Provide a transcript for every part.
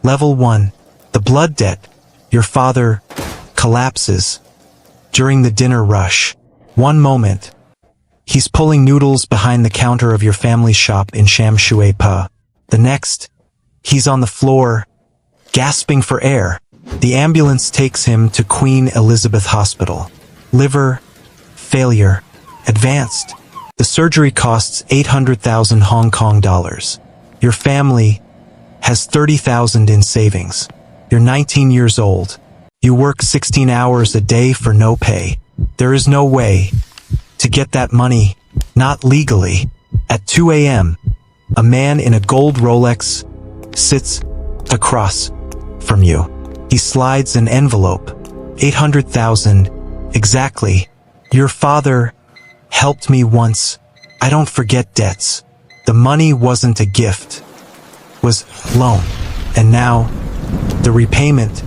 Level 1. The blood debt. Your father collapses during the dinner rush. One moment, he's pulling noodles behind the counter of your family's shop in Sham Shui Pa. The next, he's on the floor, gasping for air. The ambulance takes him to Queen Elizabeth Hospital. Liver failure. Advanced. The surgery costs 800,000 Hong Kong dollars. Your family has 30,000 in savings. You're 19 years old. You work 16 hours a day for no pay. There is no way to get that money, not legally. At 2 a.m., a man in a gold Rolex sits across from you. He slides an envelope. 800,000, exactly. Your father helped me once. I don't forget debts. The money wasn't a gift, was loan. And now, the repayment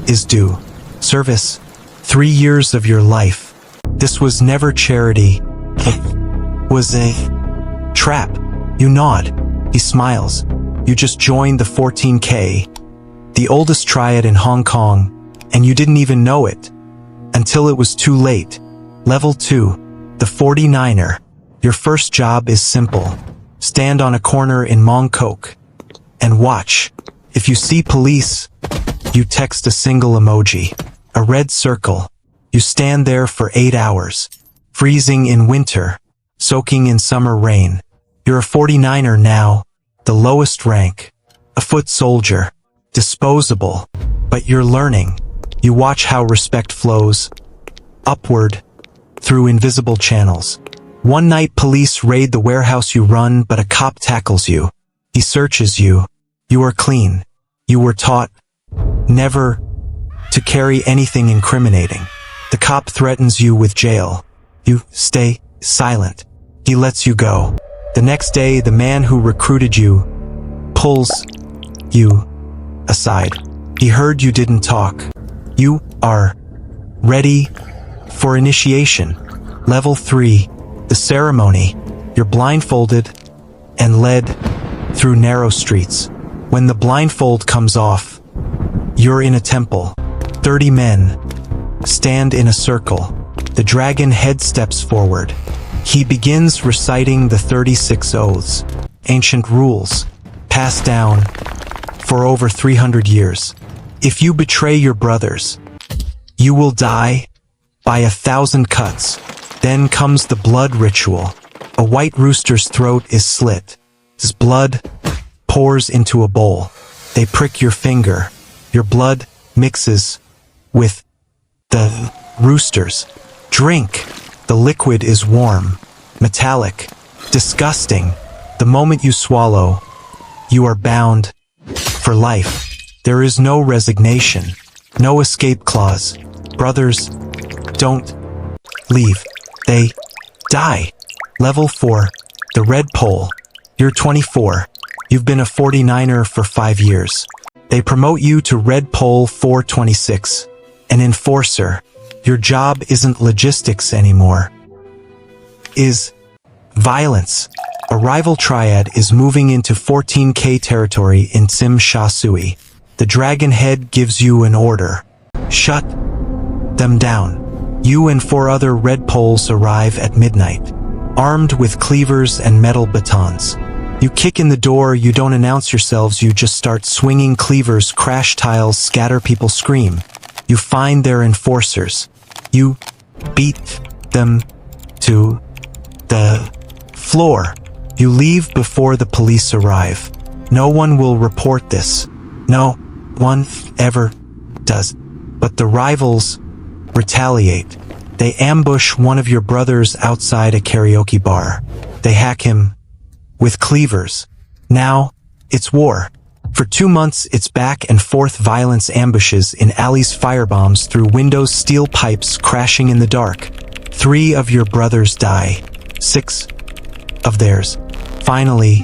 is due. Service, 3 years of your life. This was never charity. It was a trap. You nod. He smiles. You just joined the 14K, the oldest triad in Hong Kong, and you didn't even know it until it was too late. Level 2, the 49er. Your first job is simple. Stand on a corner in Mong Kok and watch. If you see police, you text a single emoji, a red circle. You stand there for 8 hours, freezing in winter, soaking in summer rain. You're a 49er now, the lowest rank, a foot soldier, disposable, but you're learning. You watch how respect flows upward through invisible channels. One night police raid the warehouse you run, but a cop tackles you. He searches you. You are clean. You were taught never to carry anything incriminating. The cop threatens you with jail. You stay silent. He lets you go. The next day, the man who recruited you pulls you aside. He heard you didn't talk. You are ready for initiation. Level 3, the ceremony. You're blindfolded and led through narrow streets. When the blindfold comes off, you're in a temple. 30 men stand in a circle. The dragon head steps forward. He begins reciting the 36 oaths, ancient rules, passed down for over 300 years. If you betray your brothers, you will die by 1,000 cuts. Then comes the blood ritual. A white rooster's throat is slit. His blood pours into a bowl. They prick your finger. Your blood mixes with the rooster's. Drink. The liquid is warm, metallic, disgusting. The moment you swallow, you are bound for life. There is no resignation, no escape clause. Brothers don't leave. They die. Level 4, the red pole. You're 24. You've been a 49er for 5 years. They promote you to Red Pole 426, an enforcer. Your job isn't logistics anymore. Is violence. A rival triad is moving into 14K territory in Tsim Sha Sui. The dragon head gives you an order. Shut them down. You and 4 other red poles arrive at midnight, armed with cleavers and metal batons. You kick in the door, you don't announce yourselves, you just start swinging cleavers, crash tiles, scatter, people scream. You find their enforcers. You beat them to the floor. You leave before the police arrive. No one will report this. No one ever does. But the rivals retaliate. They ambush one of your brothers outside a karaoke bar. They hack him with cleavers. Now, it's war. For 2 months, it's back and forth violence, ambushes in alleys, firebombs through windows, steel pipes crashing in the dark. 3 of your brothers die. 6 of theirs. Finally,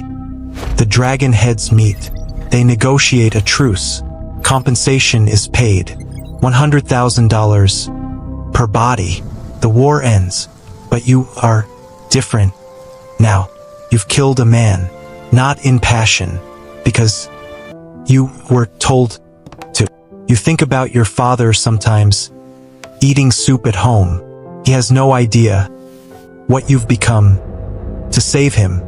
the dragon heads meet. They negotiate a truce. Compensation is paid. $100,000 per body. The war ends. But you are different now. You've killed a man. Not in passion. Because you were told to. You think about your father sometimes, eating soup at home. He has no idea what you've become. To save him.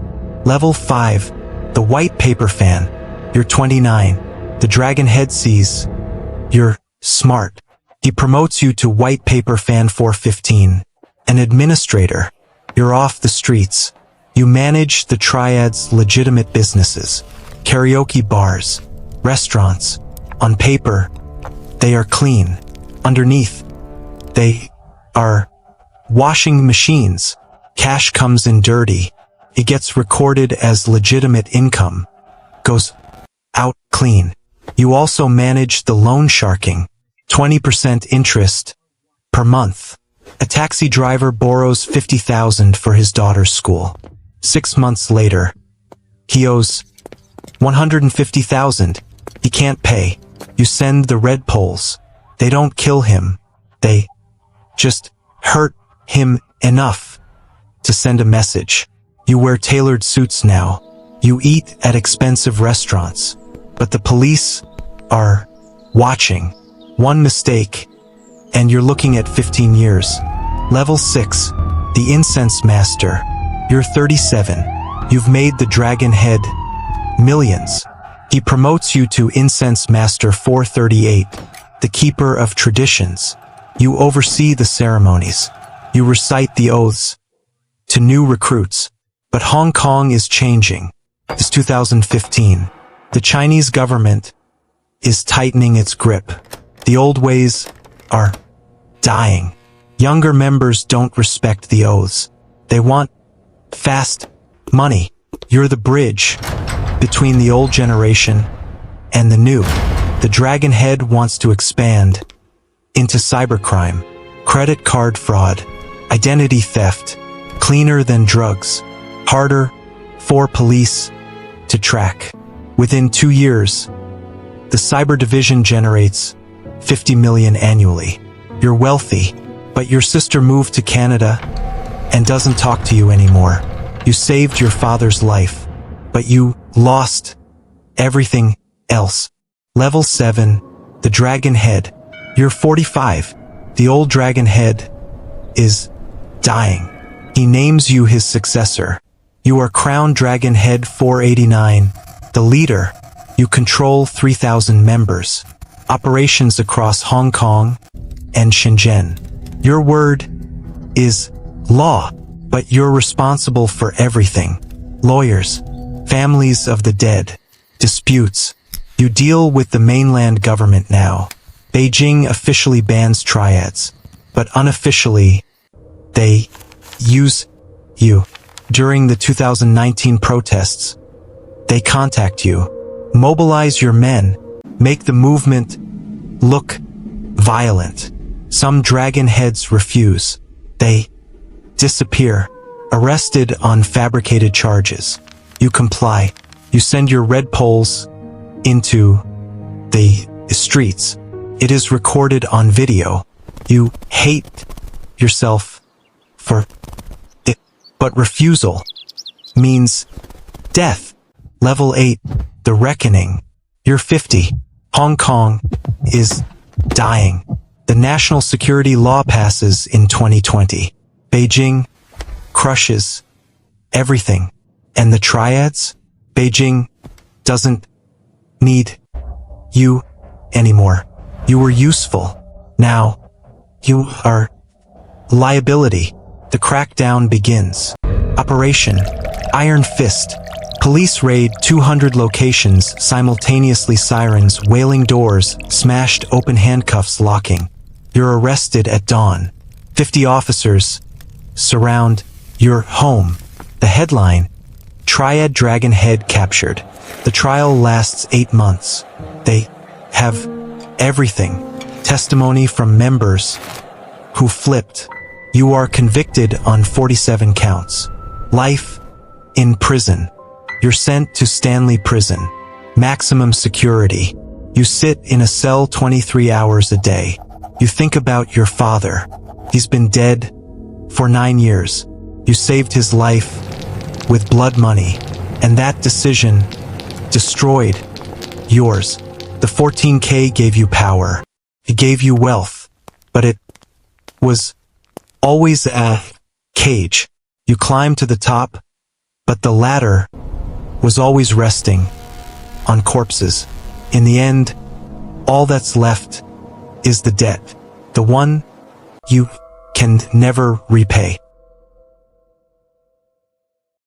Level 5. The white paper fan. You're 29. The dragon head sees you're smart. He promotes you to white paper fan 415. An administrator. You're off the streets. You manage the triad's legitimate businesses. Karaoke bars. Restaurants. On paper, they are clean. Underneath, they are washing machines. Cash comes in dirty. It gets recorded as legitimate income. Goes out clean. You also manage the loan sharking. 20% interest per month. A taxi driver borrows $50,000 for his daughter's school. 6 months later, he owes $150,000. He can't pay. You send the red poles. They don't kill him. They just hurt him enough to send a message. You wear tailored suits now. You eat at expensive restaurants. But the police are watching. One mistake, and you're looking at 15 years. Level 6. The Incense Master. You're 37. You've made the dragon head millions. He promotes you to Incense Master 438, the Keeper of Traditions. You oversee the ceremonies. You recite the oaths to new recruits. But Hong Kong is changing. It's 2015. The Chinese government is tightening its grip. The old ways are dying. Younger members don't respect the oaths. They want fast money. You're the bridge between the old generation and the new. The dragon head wants to expand into cybercrime, credit card fraud, identity theft, cleaner than drugs, harder for police to track. Within 2 years, the cyber division generates 50 million annually. You're wealthy, but your sister moved to Canada and doesn't talk to you anymore. You saved your father's life, but you lost everything else. Level 7. The Dragon Head. You're 45. The old dragon head is dying. He names you his successor. You are Crown Dragon Head 489. The leader. You control 3,000 members. Operations across Hong Kong and Shenzhen. Your word is law, but you're responsible for everything. Lawyers. Families of the dead. Disputes. You deal with the mainland government now. Beijing officially bans triads, but unofficially, they use you. During the 2019 protests, they contact you. Mobilize your men. Make the movement look violent. Some dragon heads refuse. They disappear. Arrested on fabricated charges. You comply. You send your red poles into the streets. It is recorded on video. You hate yourself for it, but refusal means death. Level 8. The Reckoning. You're 50. Hong Kong is dying. The national security law passes in 2020. Beijing crushes everything. And the triads? Beijing doesn't need you anymore. You were useful. Now, you are liability. The crackdown begins. Operation Iron Fist. Police raid 200 locations simultaneously, sirens, wailing doors, smashed open, handcuffs locking. You're arrested at dawn. 50 officers surround your home. The headline, Triad Dragon Head captured. The trial lasts 8 months. They have everything. Testimony from members who flipped. You are convicted on 47 counts. Life in prison. You're sent to Stanley Prison. Maximum security. You sit in a cell 23 hours a day. You think about your father. He's been dead for 9 years. You saved his life with blood money, and that decision destroyed yours. The 14K gave you power. It gave you wealth. But it was always a cage. You climbed to the top, but the ladder was always resting on corpses. In the end, all that's left is the debt. The one you can never repay.